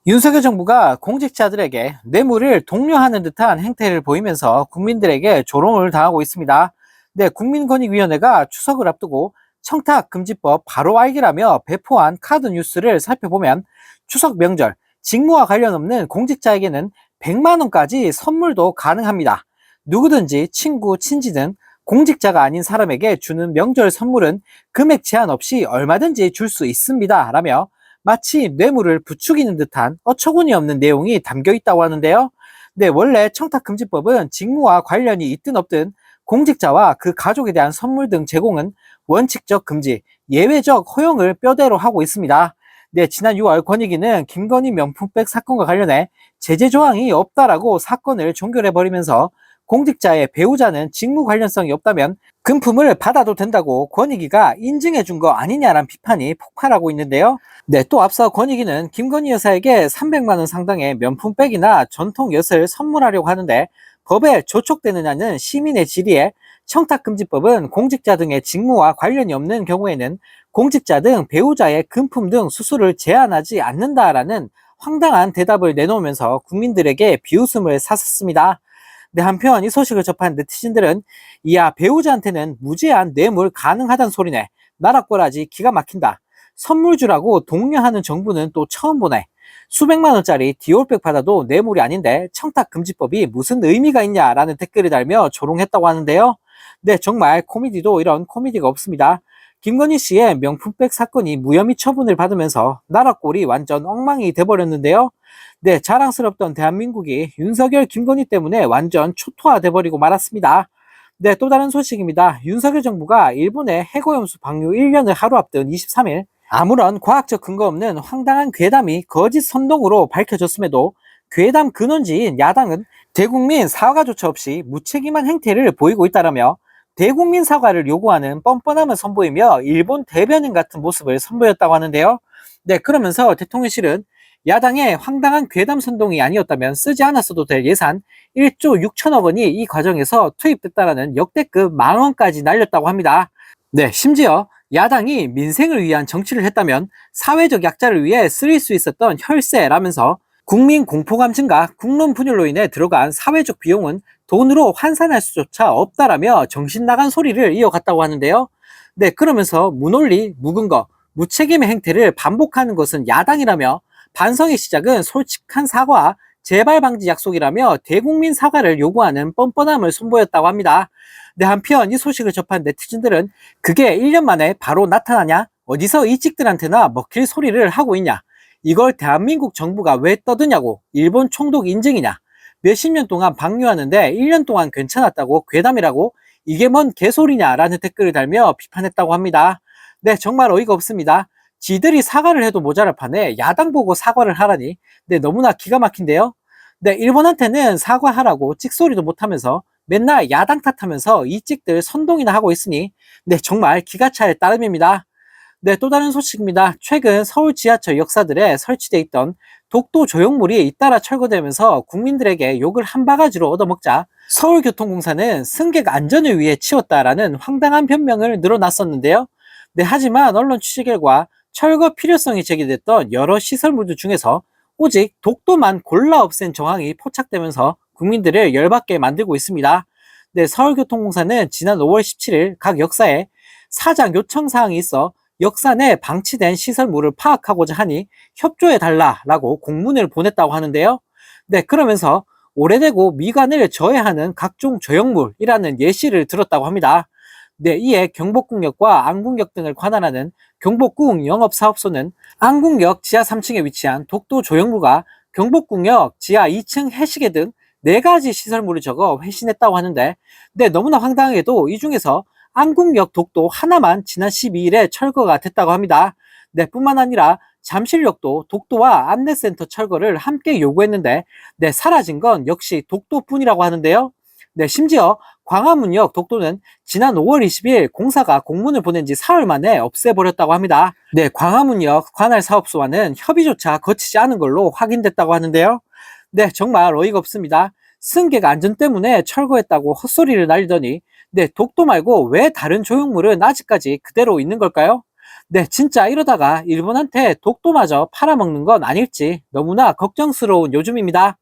윤석열 정부가 공직자들에게 뇌물을 독려하는 듯한 행태를 보이면서 국민들에게 조롱을 당하고 있습니다. 네, 국민권익위원회가 추석을 앞두고 청탁금지법 바로 알기라며 배포한 카드 뉴스를 살펴보면 추석 명절 직무와 관련 없는 공직자에게는 100만 원까지 선물도 가능합니다. 누구든지 친구, 친지 등 공직자가 아닌 사람에게 주는 명절 선물은 금액 제한 없이 얼마든지 줄 수 있습니다. 라며 마치 뇌물을 부추기는 듯한 어처구니 없는 내용이 담겨 있다고 하는데요. 네, 원래 청탁금지법은 직무와 관련이 있든 없든 공직자와 그 가족에 대한 선물 등 제공은 원칙적 금지, 예외적 허용을 뼈대로 하고 있습니다. 네, 지난 6월 권익위는 김건희 명품백 사건과 관련해 제재 조항이 없다라고 사건을 종결해버리면서 공직자의 배우자는 직무 관련성이 없다면 금품을 받아도 된다고 권익위가 인증해 준 거 아니냐라는 비판이 폭발하고 있는데요. 네, 또 앞서 권익위는 김건희 여사에게 300만 원 상당의 명품백이나 전통 엿을 선물하려고 하는데 법에 저촉되느냐는 시민의 질의에 청탁금지법은 공직자 등의 직무와 관련이 없는 경우에는 공직자 등 배우자의 금품 등 수수를 제한하지 않는다라는 황당한 대답을 내놓으면서 국민들에게 비웃음을 샀습니다. 네, 한편 이 소식을 접한 네티즌들은 이야 배우자한테는 무제한 뇌물 가능하단 소리네. 나락꼬라지 기가 막힌다. 선물 주라고 독려하는 정부는 또 처음 보네. 수백만 원짜리 디올백 받아도 뇌물이 아닌데 청탁금지법이 무슨 의미가 있냐라는 댓글을 달며 조롱했다고 하는데요. 네, 정말 코미디도 이런 코미디가 없습니다. 김건희 씨의 명품백 사건이 무혐의 처분을 받으면서 나라꼴이 완전 엉망이 돼버렸는데요. 네, 자랑스럽던 대한민국이 윤석열, 김건희 때문에 완전 초토화돼버리고 말았습니다. 네, 또 다른 소식입니다. 윤석열 정부가 일본의 해고염수 방류 1년을 하루 앞둔 23일 아무런 과학적 근거 없는 황당한 괴담이 거짓 선동으로 밝혀졌음에도 괴담 근원지인 야당은 대국민 사과조차 없이 무책임한 행태를 보이고 있다라며 대국민 사과를 요구하는 뻔뻔함을 선보이며 일본 대변인 같은 모습을 선보였다고 하는데요. 네, 그러면서 대통령실은 야당의 황당한 괴담 선동이 아니었다면 쓰지 않았어도 될 예산 1조 6천억 원이 이 과정에서 투입됐다라는 역대급 망언까지 날렸다고 합니다. 네, 심지어 야당이 민생을 위한 정치를 했다면 사회적 약자를 위해 쓰일 수 있었던 혈세라면서 국민 공포감 증가, 국론 분열로 인해 들어간 사회적 비용은 돈으로 환산할 수조차 없다라며 정신 나간 소리를 이어갔다고 하는데요. 네, 그러면서 무논리, 무근거, 무책임의 행태를 반복하는 것은 야당이라며 반성의 시작은 솔직한 사과, 재발 방지 약속이라며 대국민 사과를 요구하는 뻔뻔함을 선보였다고 합니다. 네, 한편 이 소식을 접한 네티즌들은 그게 1년 만에 바로 나타나냐? 어디서 이찍들한테나 먹힐 소리를 하고 있냐? 이걸 대한민국 정부가 왜 떠드냐고? 일본 총독 인증이냐? 몇십 년 동안 방류하는데 1년 동안 괜찮았다고 괴담이라고? 이게 뭔 개소리냐라는 댓글을 달며 비판했다고 합니다. 네, 정말 어이가 없습니다. 지들이 사과를 해도 모자랄 판에 야당 보고 사과를 하라니. 네, 너무나 기가 막힌데요. 네, 일본한테는 사과하라고 찍소리도 못하면서 맨날 야당 탓하면서 이 찍들 선동이나 하고 있으니 네, 정말 기가 찰 따름입니다. 네, 또 다른 소식입니다. 최근 서울 지하철 역사들에 설치돼 있던 독도 조형물이 잇따라 철거되면서 국민들에게 욕을 한 바가지로 얻어먹자 서울교통공사는 승객 안전을 위해 치웠다라는 황당한 변명을 늘어놨었는데요. 네, 하지만 언론 취재 결과 철거 필요성이 제기됐던 여러 시설물들 중에서 오직 독도만 골라 없앤 정황이 포착되면서 국민들을 열받게 만들고 있습니다. 네, 서울교통공사는 지난 5월 17일 각 역사에 사장 요청 사항이 있어 역사 내 방치된 시설물을 파악하고자 하니 협조해달라라고 공문을 보냈다고 하는데요. 네, 그러면서 오래되고 미관을 저해하는 각종 조형물이라는 예시를 들었다고 합니다. 네, 이에 경복궁역과 안국역 등을 관할하는 경복궁 영업사업소는 안국역 지하 3층에 위치한 독도 조형물과 경복궁역 지하 2층 해시계 등 4가지 시설물을 적어 회신했다고 하는데, 네, 너무나 황당하게도 이 중에서 안국역 독도 하나만 지난 12일에 철거가 됐다고 합니다. 네, 뿐만 아니라 잠실역도 독도와 안내센터 철거를 함께 요구했는데, 네, 사라진 건 역시 독도뿐이라고 하는데요. 네, 심지어 광화문역 독도는 지난 5월 20일 공사가 공문을 보낸 지 사흘 만에 없애버렸다고 합니다. 네, 광화문역 관할 사업소와는 협의조차 거치지 않은 걸로 확인됐다고 하는데요. 네, 정말 어이가 없습니다. 승객 안전 때문에 철거했다고 헛소리를 날리더니 네, 독도 말고 왜 다른 조형물은 아직까지 그대로 있는 걸까요? 네, 진짜 이러다가 일본한테 독도마저 팔아먹는 건 아닐지 너무나 걱정스러운 요즘입니다.